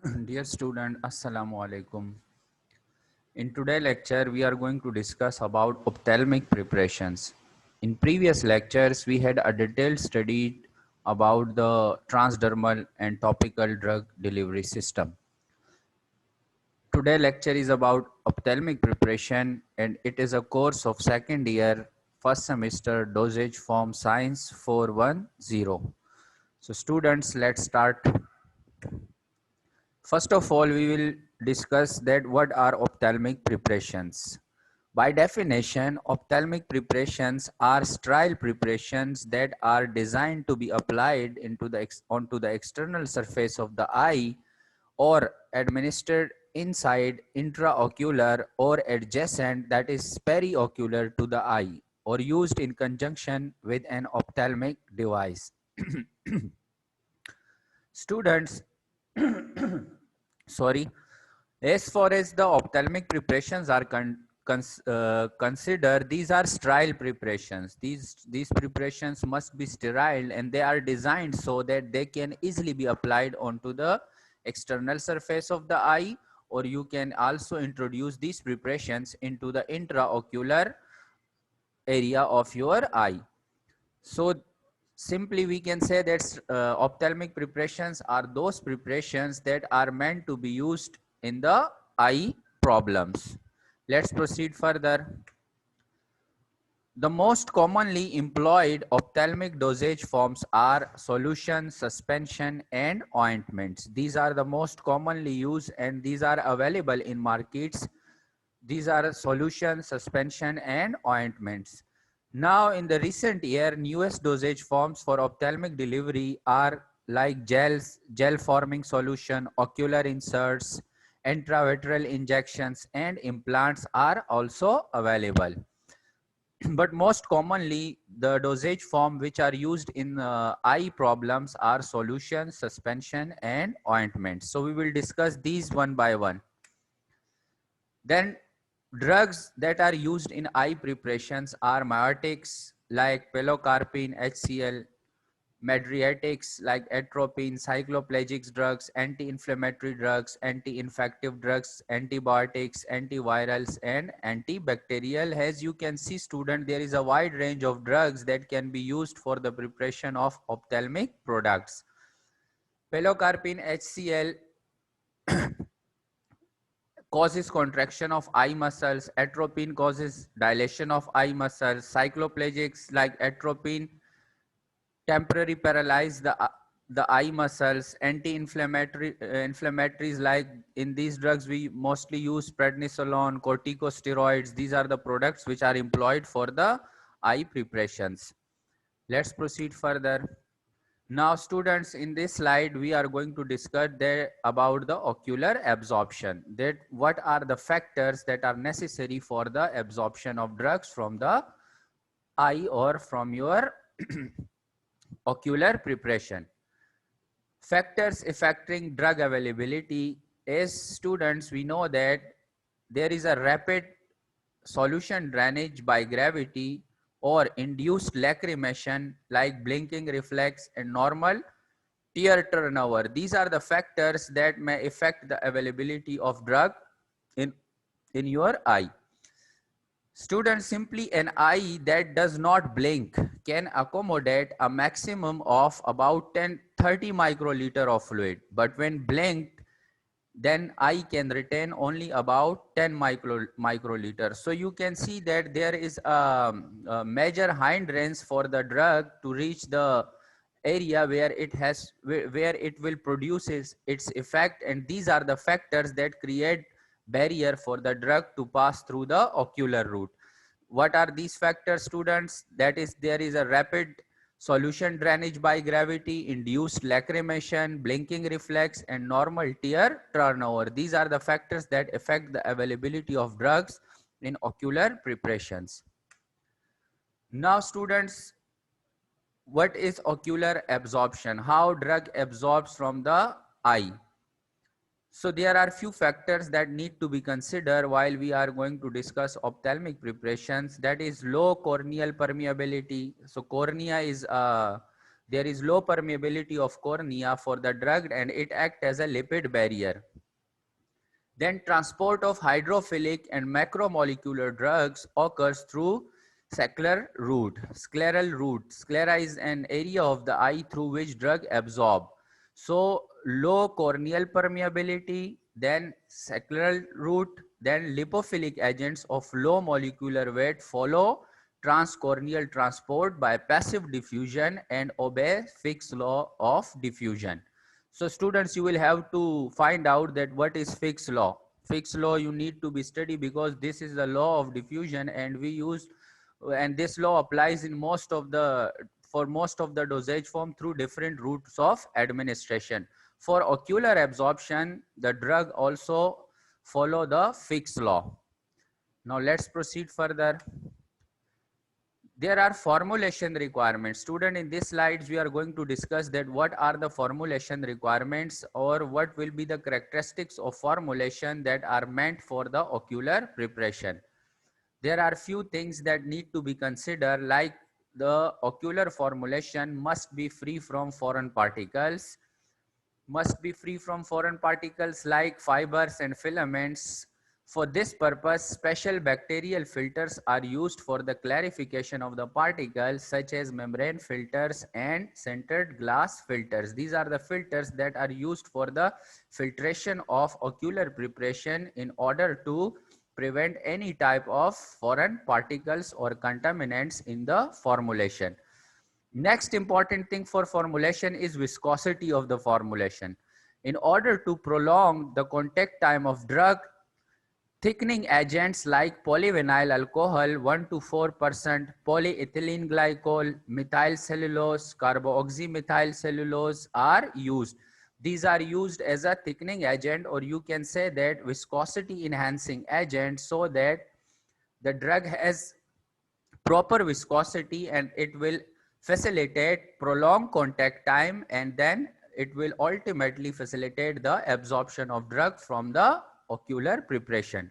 Dear student, Assalamu alaikum. In today's lecture, we are going to discuss about ophthalmic preparations. In previous lectures, we had a detailed study about the transdermal and topical drug delivery system. Today lecture is about ophthalmic preparation and it is a course of second year, first semester dosage form science 410. So students, let's start. First of all, we will discuss that what are ophthalmic preparations. By definition, ophthalmic preparations are sterile preparations that are designed to be applied onto the external surface of the eye or administered inside intraocular or adjacent, that is periocular to the eye, or used in conjunction with an ophthalmic device. Students, sorry, as far as the ophthalmic preparations are considered, these are sterile preparations. These preparations must be sterile and they are designed so that they can easily be applied onto the external surface of the eye, or you can also introduce these preparations into the intraocular area of your eye. So simply we can say that ophthalmic preparations are those preparations that are meant to be used in the eye problems. Let's proceed further. The most commonly employed ophthalmic dosage forms are solution, suspension, and ointments. These are the most commonly used and these are available in markets. These are solution, suspension, and ointments. Now, in the recent year, newest dosage forms for ophthalmic delivery are like gels, gel forming solution, ocular inserts, intravitreal injections, and implants are also available. But most commonly, the dosage form which are used in eye problems are solution, suspension, and ointments. So we will discuss these one by one. Then drugs that are used in eye preparations are miotics like pilocarpine, HCl, Medriatics like atropine, cycloplegic drugs, anti-inflammatory drugs, anti-infective drugs, antibiotics, antivirals, and antibacterial. As you can see, student, there is a wide range of drugs that can be used for the preparation of ophthalmic products. Pilocarpine HCl causes contraction of eye muscles, atropine causes dilation of eye muscles, cycloplegics like atropine temporarily paralyze the eye muscles. Inflammatories like in these drugs we mostly use prednisolone, corticosteroids. These are the products which are employed for the eye preparations. Let's proceed further. Now students, in this slide we are going to discuss about the ocular absorption, that what are the factors that are necessary for the absorption of drugs from the eye or from your ocular preparation. Factors affecting drug availability. As students, we know that there is a rapid solution drainage by gravity or induced lacrimation like blinking reflex and normal tear turnover. These are the factors that may affect the availability of drug in, in your eye. Students, simply an eye that does not blink can accommodate a maximum of about 30 microliter of fluid. But when blinked, then eye can retain only about 10 microliter. So you can see that there is a major hindrance for the drug to reach the area where it will produces its effect, and these are the factors that create barrier for the drug to pass through the ocular route. What are these factors, students? That is, there is a rapid solution drainage by gravity, induced lacrimation, blinking reflex, and normal tear turnover. These are the factors that affect the availability of drugs in ocular preparations. Now students, what is ocular absorption? How drug absorbs from the eye? So there are few factors that need to be considered while we are going to discuss ophthalmic preparations. That is low corneal permeability. So cornea is There is low permeability of cornea for the drug and it acts as a lipid barrier. Then transport of hydrophilic and macromolecular drugs occurs through scleral route. Scleral route. Sclera is an area of the eye through which drug absorb. So low corneal permeability, then scleral route, then lipophilic agents of low molecular weight follow transcorneal transport by passive diffusion and obey Fick's law of diffusion. So students, you will have to find out that what is Fick's law. Fick's law you need to be study because this is the law of diffusion and we use, and this law applies in most of the, for most of the dosage form through different routes of administration. For ocular absorption, the drug also follow the Fick's law. Now let's proceed further. There are formulation requirements. Student, in these slides, we are going to discuss that what are the formulation requirements or what will be the characteristics of formulation that are meant for the ocular preparation. There are few things that need to be considered, like the ocular formulation must be free from foreign particles, like fibers and filaments. For this purpose, special bacterial filters are used for the clarification of the particles, such as membrane filters and sintered glass filters. These are the filters that are used for the filtration of ocular preparation in order to prevent any type of foreign particles or contaminants in the formulation. Next important thing for formulation is viscosity of the formulation. In order to prolong the contact time of drug, thickening agents like polyvinyl alcohol 1 to 4%, polyethylene glycol, methyl cellulose, carboxymethyl cellulose are used. These are used as a thickening agent, or you can say that viscosity enhancing agent, so that the drug has proper viscosity and it will facilitate prolonged contact time, and then it will ultimately facilitate the absorption of drug from the ocular preparation.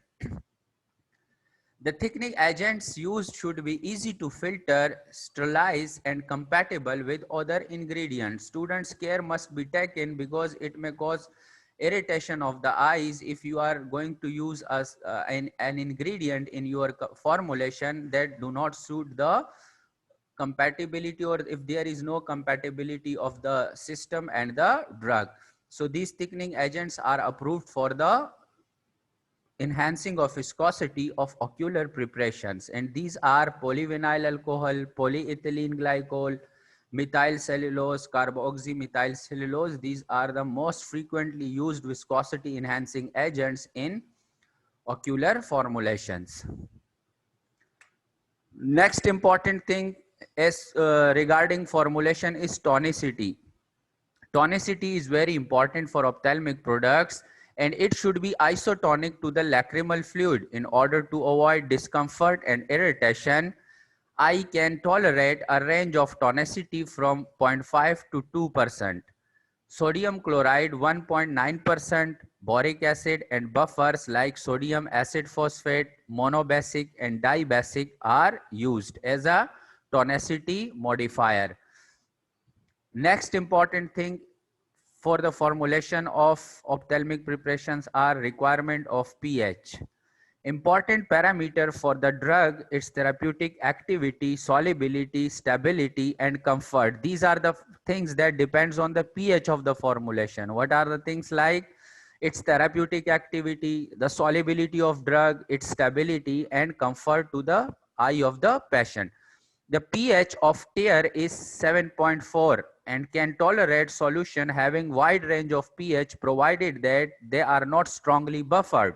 The thickening agents used should be easy to filter, sterilize, and compatible with other ingredients. Students' care must be taken because it may cause irritation of the eyes if you are going to use an ingredient in your formulation that do not suit the compatibility, or if there is no compatibility of the system and the drug. So these thickening agents are approved for the enhancing of viscosity of ocular preparations, and these are polyvinyl alcohol, polyethylene glycol, methyl cellulose, carboxymethyl cellulose. These are the most frequently used viscosity enhancing agents in ocular formulations. Next important thing is regarding formulation is tonicity. Tonicity is very important for ophthalmic products, and it should be isotonic to the lacrimal fluid in order to avoid discomfort and irritation. Eye can tolerate a range of tonicity from 0.5 to 2%. Sodium chloride 1.9%, boric acid and buffers like sodium acid phosphate, monobasic and dibasic are used as a tonicity modifier. Next important thing for the formulation of ophthalmic preparations are requirement of pH. Important parameter for the drug, its therapeutic activity, solubility, stability, and comfort. These are the things that depends on the pH of the formulation. What are the things like? Its therapeutic activity, the solubility of drug, its stability, and comfort to the eye of the patient. The pH of tear is 7.4 and can tolerate solution having wide range of pH provided that they are not strongly buffered.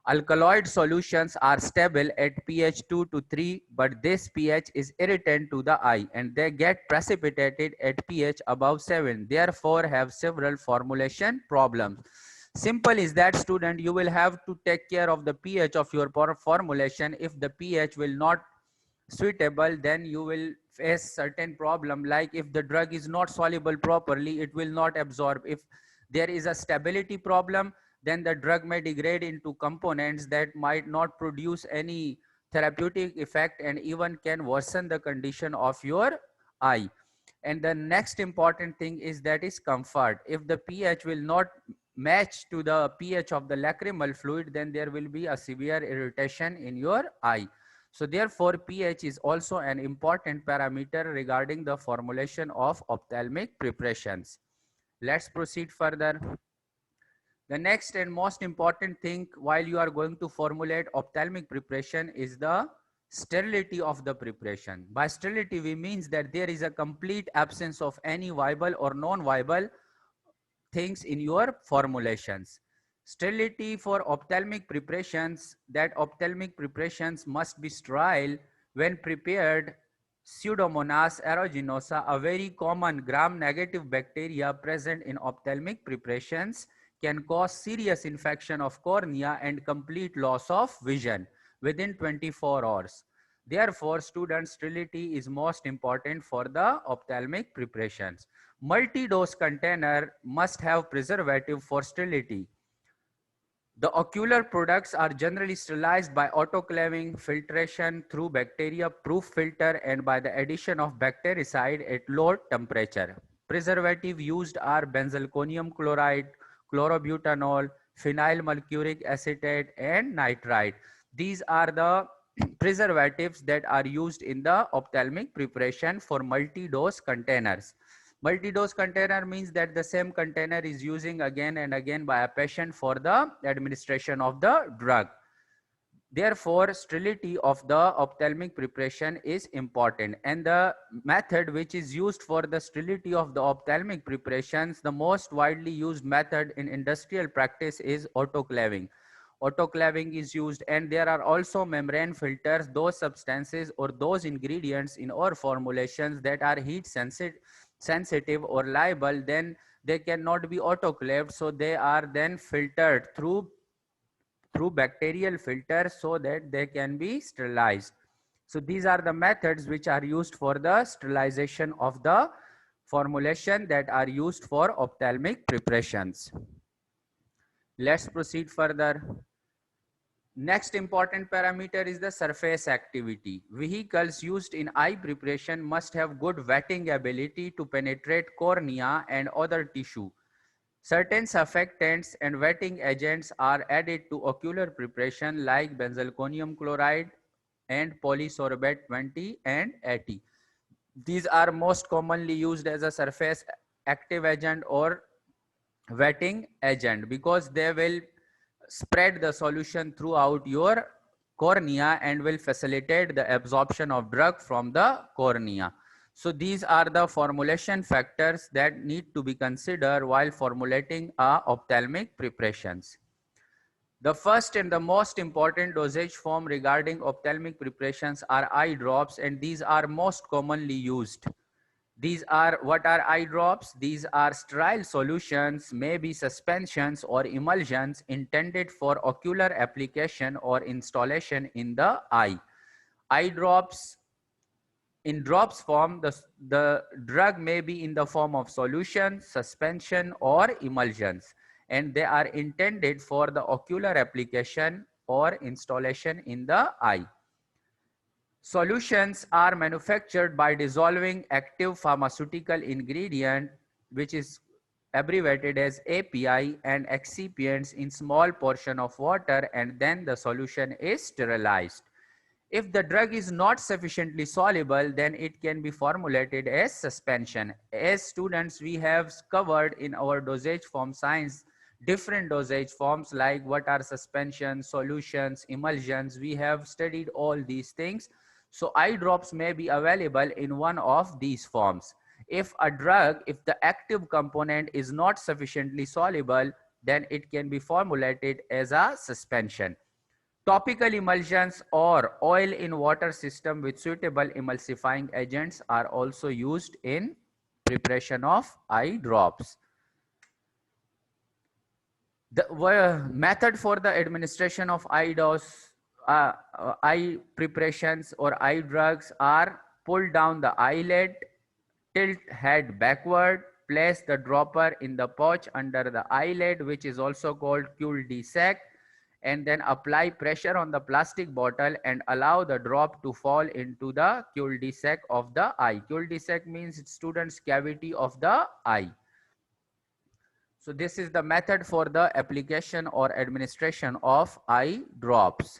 Alkaloid solutions are stable at pH 2 to 3, but this pH is irritant to the eye and they get precipitated at pH above 7, therefore have several formulation problems. Simple is that, student, you will have to take care of the pH of your formulation. If the pH will not suitable, then you will face certain problem, like if the drug is not soluble properly, it will not absorb. If there is a stability problem, then the drug may degrade into components that might not produce any therapeutic effect and even can worsen the condition of your eye. And the next important thing is that is comfort. If the pH will not match to the pH of the lacrimal fluid, then there will be a severe irritation in your eye. So therefore, pH is also an important parameter regarding the formulation of ophthalmic preparations. Let's proceed further. The next and most important thing while you are going to formulate ophthalmic preparation is the sterility of the preparation. By sterility, we means that there is a complete absence of any viable or non-viable things in your formulations. Sterility for ophthalmic preparations, that ophthalmic preparations must be sterile when prepared. Pseudomonas aeruginosa, a very common gram-negative bacteria present in ophthalmic preparations, can cause serious infection of cornea and complete loss of vision within 24 hours. Therefore, student sterility is most important for the ophthalmic preparations. Multi-dose container must have preservative for sterility. The ocular products are generally sterilized by autoclaving, filtration through bacteria-proof filter, and by the addition of bactericide at low temperature. Preservative used are benzalkonium chloride, chlorobutanol, phenyl mercuric acetate, and nitrite. These are the preservatives that are used in the ophthalmic preparation for multi-dose containers. Multi-dose container means that the same container is using again and again by a patient for the administration of the drug. Therefore, sterility of the ophthalmic preparation is important, and the method which is used for the sterility of the ophthalmic preparations, the most widely used method in industrial practice is autoclaving. Autoclaving is used, and there are also membrane filters, those substances or those ingredients in our formulations that are heat sensitive or liable, then they cannot be autoclaved, so they are then filtered through bacterial filters so that they can be sterilized. So these are the methods which are used for the sterilization of the formulation that are used for ophthalmic preparations. Let's proceed further. Next important parameter is the surface activity. Vehicles used in eye preparation must have good wetting ability to penetrate cornea and other tissue. Certain surfactants and wetting agents are added to ocular preparation like benzalkonium chloride and polysorbate 20 and 80. These are most commonly used as a surface active agent or wetting agent because they will spread the solution throughout your cornea and will facilitate the absorption of drug from the cornea. So these are the formulation factors that need to be considered while formulating ophthalmic preparations. The first and the most important dosage form regarding ophthalmic preparations are eye drops, and these are most commonly used. These are what are eye drops? These are sterile solutions, maybe suspensions or emulsions intended for ocular application or installation in the eye. Eye drops, in drops form, the drug may be in the form of solution, suspension, or emulsions, and they are intended for the ocular application or installation in the eye. Solutions are manufactured by dissolving active pharmaceutical ingredient, which is abbreviated as API, and excipients in small portion of water, and then the solution is sterilized. If the drug is not sufficiently soluble, then it can be formulated as suspension. As students, we have covered in our dosage form science different dosage forms like what are suspensions, solutions, emulsions. We have studied all these things. So eye drops may be available in one of these forms. If a drug, if the active component is not sufficiently soluble, then it can be formulated as a suspension. Topical emulsions or oil in water system with suitable emulsifying agents are also used in preparation of eye drops. The method for the administration of eye preparations or eye drugs are: pull down the eyelid, tilt head backward, place the dropper in the pouch under the eyelid, which is also called cul-de-sac, and then apply pressure on the plastic bottle and allow the drop to fall into the cul-de-sac of the eye. Cul-de-sac means student's cavity of the eye. So this is the method for the application or administration of eye drops.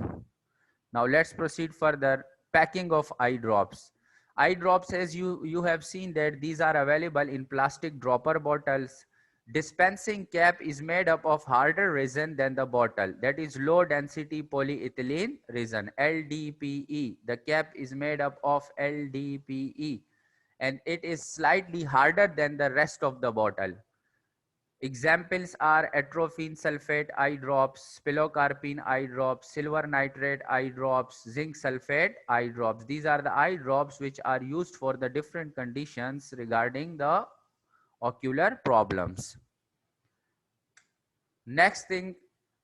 Now let's proceed further. Packing of eye drops. Eye drops, as you have seen that these are available in plastic dropper bottles. Dispensing cap is made up of harder resin than the bottle, that is low density polyethylene resin, LDPE. The cap is made up of LDPE and it is slightly harder than the rest of the bottle. Examples are atropine sulfate eye drops, pilocarpine eye drops, silver nitrate eye drops, zinc sulfate eye drops. These are the eye drops which are used for the different conditions regarding the ocular problems. Next thing,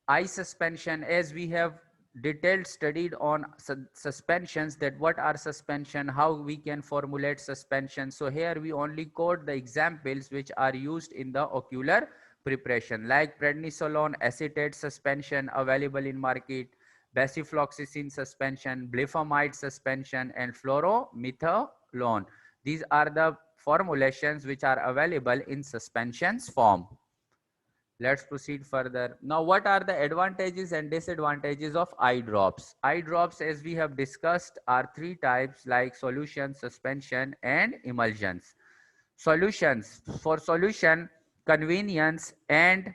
eye suspension. As we have detailed studied on suspensions, that what are suspension, how we can formulate suspension. So here we only quote the examples which are used in the ocular preparation, like prednisolone acetate suspension available in market, basifloxacin suspension, blephamide suspension, and fluorometholone. These are the formulations which are available in suspensions form. Let's proceed further. Now, what are the advantages and disadvantages of eye drops? Eye drops, as we have discussed, are three types, like solution, suspension, and emulsions. Solutions. For solution, convenience and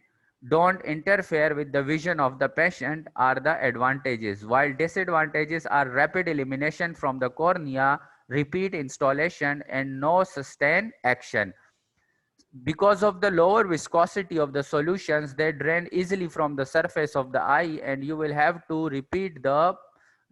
don't interfere with the vision of the patient are the advantages, while disadvantages are rapid elimination from the cornea, repeat installation, and no sustained action. Because of the lower viscosity of the solutions, they drain easily from the surface of the eye, and you will have to repeat the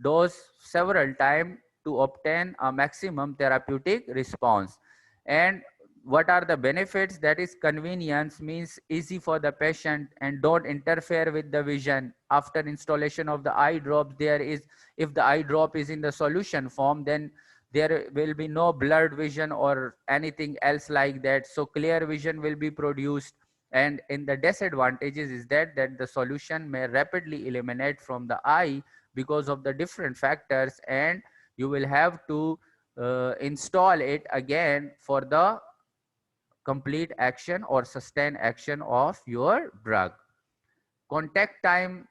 dose several times to obtain a maximum therapeutic response. And what are the benefits? That is, convenience means easy for the patient and don't interfere with the vision. After installation of the eye drop, if the eye drop is in the solution form, then there will be no blurred vision or anything else like that. So clear vision will be produced. And in the disadvantages is that the solution may rapidly eliminate from the eye because of the different factors, and you will have to install it again for the complete action or sustained action of your drug. Contact time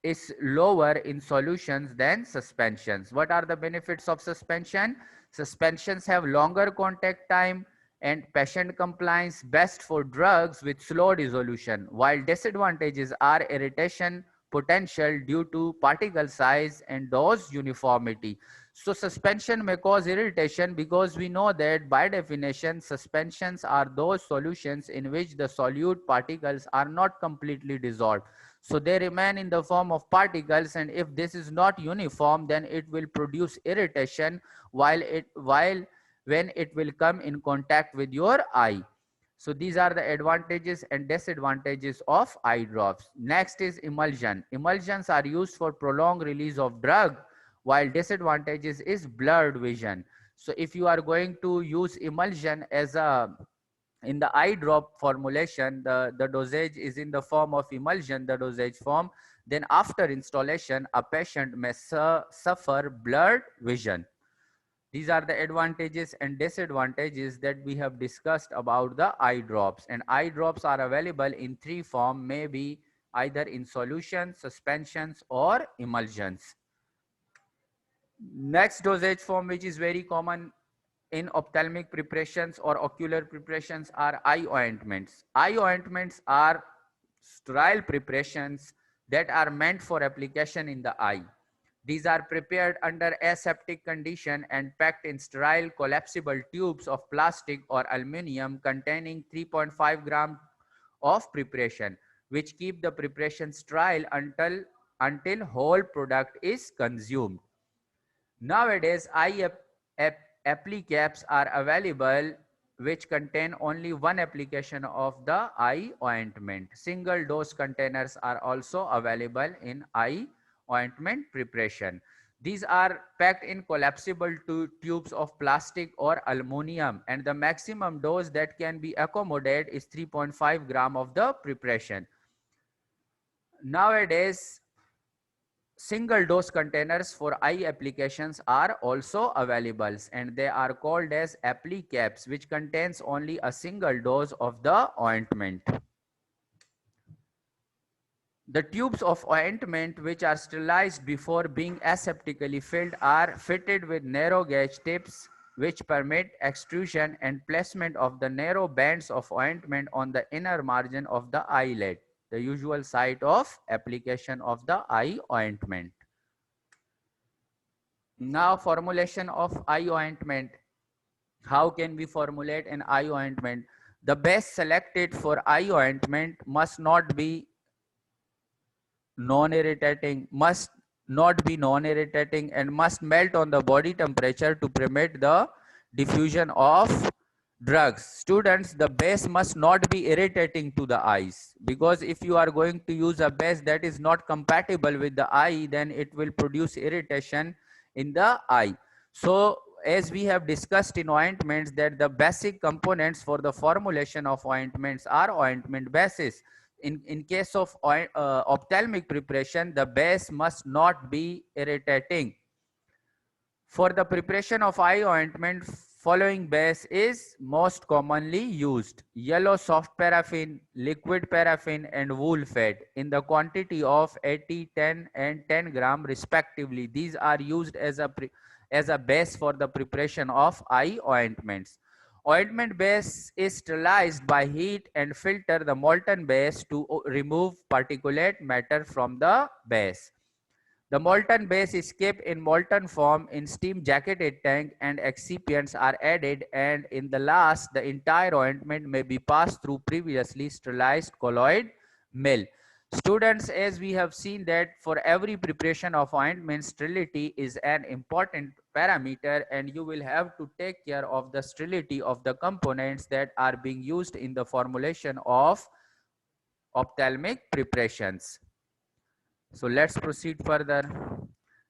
is lower in solutions than suspensions. What are the benefits of suspension? Suspensions have longer contact time and patient compliance, best for drugs with slow dissolution, while disadvantages are irritation potential due to particle size and dose uniformity. So suspension may cause irritation because we know that by definition suspensions are those solutions in which the solute particles are not completely dissolved. So they remain in the form of particles, and if this is not uniform, then it will produce irritation while when it will come in contact with your eye. So these are the advantages and disadvantages of eye drops. Next is emulsion. Emulsions are used for prolonged release of drug, while disadvantages is blurred vision. So if you are going to use emulsion as a in the eye drop formulation, the dosage is in the form of emulsion, the dosage form, then after installation, a patient may suffer blurred vision. These are the advantages and disadvantages that we have discussed about the eye drops. And eye drops are available in three forms, maybe either in solution, suspensions, or emulsions. Next dosage form, which is very common in ophthalmic preparations or ocular preparations, are eye ointments. Eye ointments are sterile preparations that are meant for application in the eye. These are prepared under aseptic condition and packed in sterile collapsible tubes of plastic or aluminum containing 3.5 grams of preparation, which keep the preparation sterile until whole product is consumed. Nowadays, eye applicaps are available which contain only one application of the eye ointment. Single dose containers are also available in eye ointment preparation. These are packed in collapsible tubes of plastic or aluminum, and the maximum dose that can be accommodated is 3.5 gram of the preparation. Nowadays, single dose containers for eye applications are also available, and they are called as applicaps, which contains only a single dose of the ointment. The tubes of ointment, which are sterilized before being aseptically filled, are fitted with narrow gauge tips which permit extrusion and placement of the narrow bands of ointment on the inner margin of the eyelid, the usual site of application of the eye ointment. Now, formulation of eye ointment. How can we formulate an eye ointment? The base selected for eye ointment must not be non-irritating, and must melt on the body temperature to permit the diffusion of drugs. Students, the base must not be irritating to the eyes, because if you are going to use a base that is not compatible with the eye, then it will produce irritation in the eye. So as we have discussed in ointments, that the basic components for the formulation of ointments are ointment bases. In case of ophthalmic preparation, the base must not be irritating. For the preparation of eye ointment, following base is most commonly used: yellow soft paraffin, liquid paraffin, and wool fat in the quantity of 80, 10, and 10 gram respectively. These are used as a base for the preparation of eye ointments. Ointment base is sterilized by heat and filter the molten base to remove particulate matter from the base. The molten base is kept in molten form in steam jacketed tank, and excipients are added, and in the last, the entire ointment may be passed through previously sterilized colloid mill. Students, as we have seen that for every preparation of ointment, sterility is an important parameter, and you will have to take care of the sterility of the components that are being used in the formulation of ophthalmic preparations. So let's proceed further.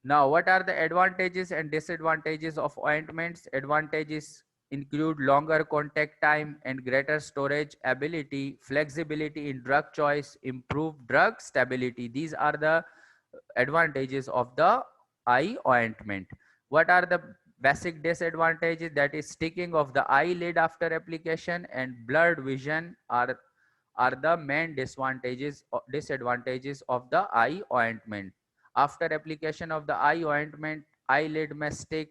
Now, what are the advantages and disadvantages of ointments? Advantages include longer contact time and greater storage ability, flexibility in drug choice, improved drug stability. These are the advantages of the eye ointment. What are the basic disadvantages? That is sticking of the eyelid after application and blurred vision are the main disadvantages of the eye ointment. After application of the eye ointment, eyelid may stick,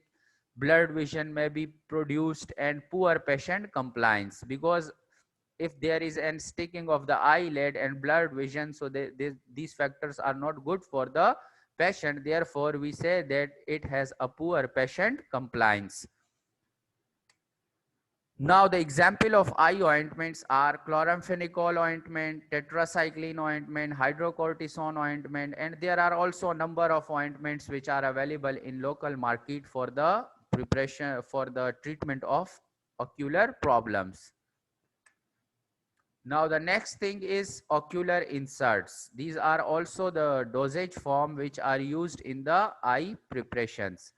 blurred vision may be produced, and poor patient compliance. Because if there is an sticking of the eyelid and blurred vision, so these factors are not good for the patient. Therefore, we say that it has a poor patient compliance. Now, the example of eye ointments are chloramphenicol ointment, tetracycline ointment, hydrocortisone ointment, and there are also a number of ointments which are available in local market for the preparation for the treatment of ocular problems. Now, the next thing is ocular inserts. These are also the dosage form which are used in the eye preparations.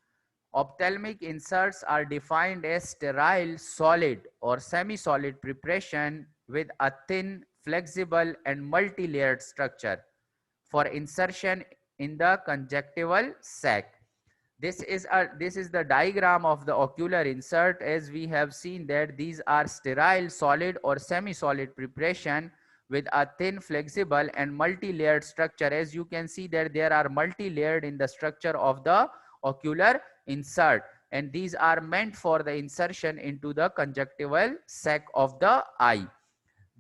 Ophthalmic inserts are defined as sterile, solid or semi-solid preparation with a thin, flexible and multi-layered structure for insertion in the conjunctival sac. This is the diagram of the ocular insert. As we have seen that these are sterile, solid or semi-solid preparation with a thin, flexible and multi-layered structure. As you can see that there are multi-layered in the structure of the ocular insert, and these are meant for the insertion into the conjunctival sac of the eye.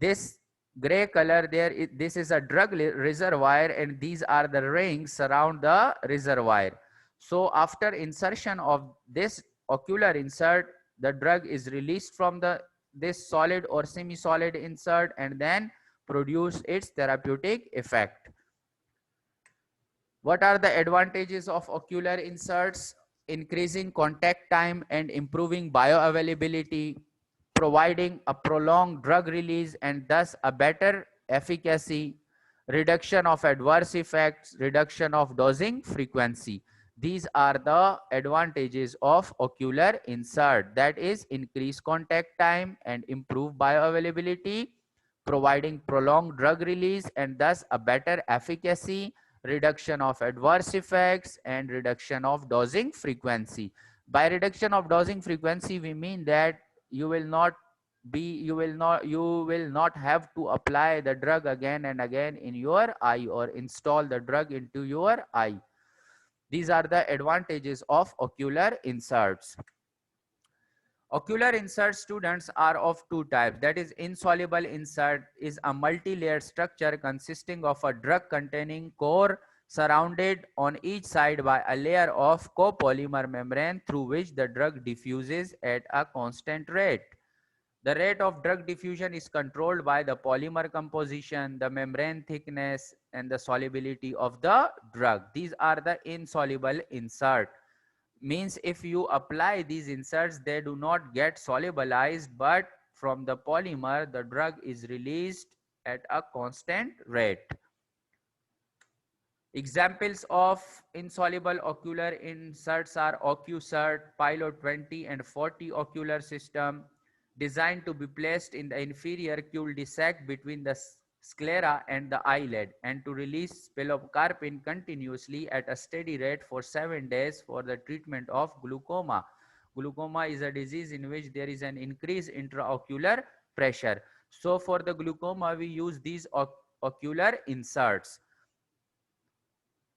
This gray color there, this is a drug reservoir, and these are the rings surround the reservoir. So after insertion of this ocular insert, the drug is released from this solid or semi-solid insert and then produce its therapeutic effect. What are the advantages of ocular inserts? Increasing contact time and improving bioavailability, providing a prolonged drug release and thus a better efficacy, reduction of adverse effects, reduction of dosing frequency. These are the advantages of ocular insert, that is increased contact time and improved bioavailability, providing prolonged drug release and thus a better efficacy, reduction of adverse effects, and reduction of dosing frequency. By reduction of dosing frequency, we mean that you will not have to apply the drug again and again in your eye or install the drug into your eye. These are the advantages of ocular inserts. Ocular insert, students, are of two types. That is, insoluble insert is a multi-layered structure consisting of a drug-containing core surrounded on each side by a layer of copolymer membrane through which the drug diffuses at a constant rate. The rate of drug diffusion is controlled by the polymer composition, the membrane thickness, and the solubility of the drug. These are the insoluble insert. Means if you apply these inserts, they do not get solubilized, but from the polymer, the drug is released at a constant rate. Examples of insoluble ocular inserts are OcuCert, Pilot 20 and 40 ocular system, designed to be placed in the inferior cul-de-sac between the sclera and the eyelid, and to release pilocarpine continuously at a steady rate for 7 days for the treatment of glaucoma. Glaucoma is a disease in which there is an increased intraocular pressure. So for the glaucoma, we use these ocular inserts.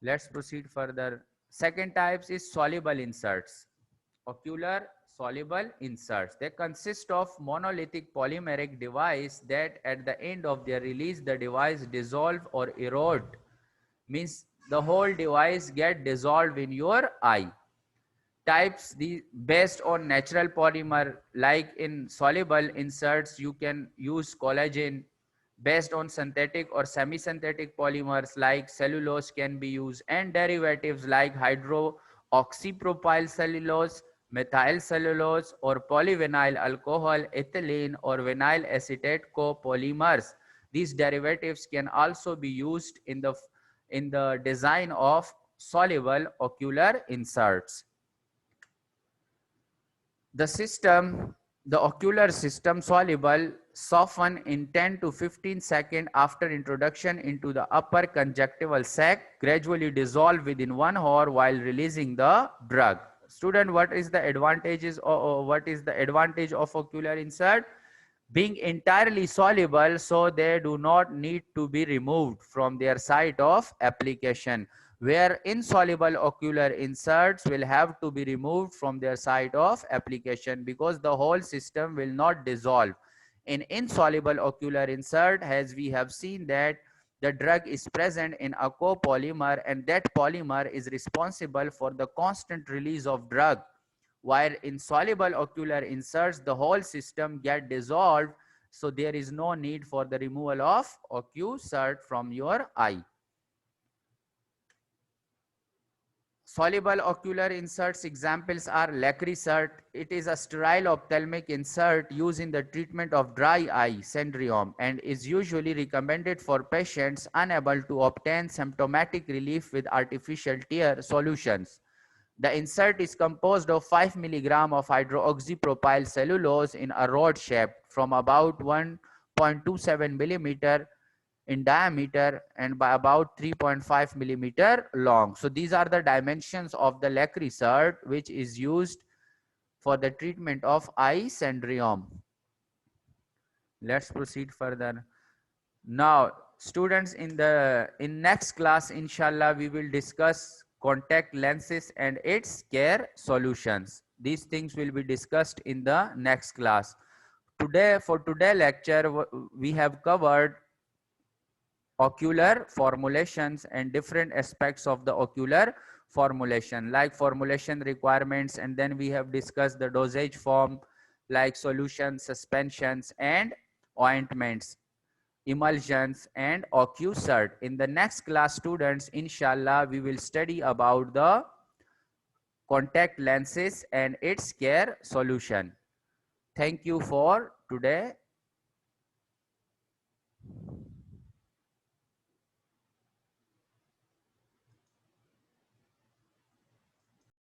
Let's proceed further. Second types is soluble inserts. Ocular soluble inserts. They consist of monolithic polymeric device that at the end of their release, the device dissolve or erode. Means the whole device get dissolved in your eye. Types based on natural polymer, like in soluble inserts, you can use collagen. Based on synthetic or semi-synthetic polymers like cellulose can be used, and derivatives like hydroxypropyl cellulose, methyl cellulose, or polyvinyl alcohol, ethylene, or vinyl acetate copolymers. These derivatives can also be used in the design of soluble ocular inserts. The ocular system soluble soften in 10 to 15 seconds after introduction into the upper conjunctival sac, gradually dissolve within 1 hour while releasing the drug. Student, what is the advantages or what is the advantage of ocular insert? Being entirely soluble, so they do not need to be removed from their site of application, where insoluble ocular inserts will have to be removed from their site of application because the whole system will not dissolve. In insoluble ocular insert, as we have seen that the drug is present in a copolymer, and that polymer is responsible for the constant release of drug. While in soluble ocular inserts, the whole system get dissolved, so there is no need for the removal of OcuCert from your eye. Soluble ocular inserts examples are Lacrycert. It is a sterile ophthalmic insert used in the treatment of dry eye syndrome and is usually recommended for patients unable to obtain symptomatic relief with artificial tear solutions. The insert is composed of 5 mg of hydroxypropyl cellulose in a rod shape from about 1.27 millimeter in diameter and by about 3.5 millimeter long. So these are the dimensions of the Lacrycert, which is used for the treatment of eye syndrome. Let's proceed further. Now, students, in next class, inshallah, we will discuss contact lenses and its care solutions. These things will be discussed in the next class. For today lecture, we have covered ocular formulations and different aspects of the ocular formulation, like formulation requirements, and then we have discussed the dosage form, like solutions, suspensions, and ointments, emulsions, and OcuCert. In the next class, students, inshallah, we will study about the contact lenses and its care solution. Thank you for today.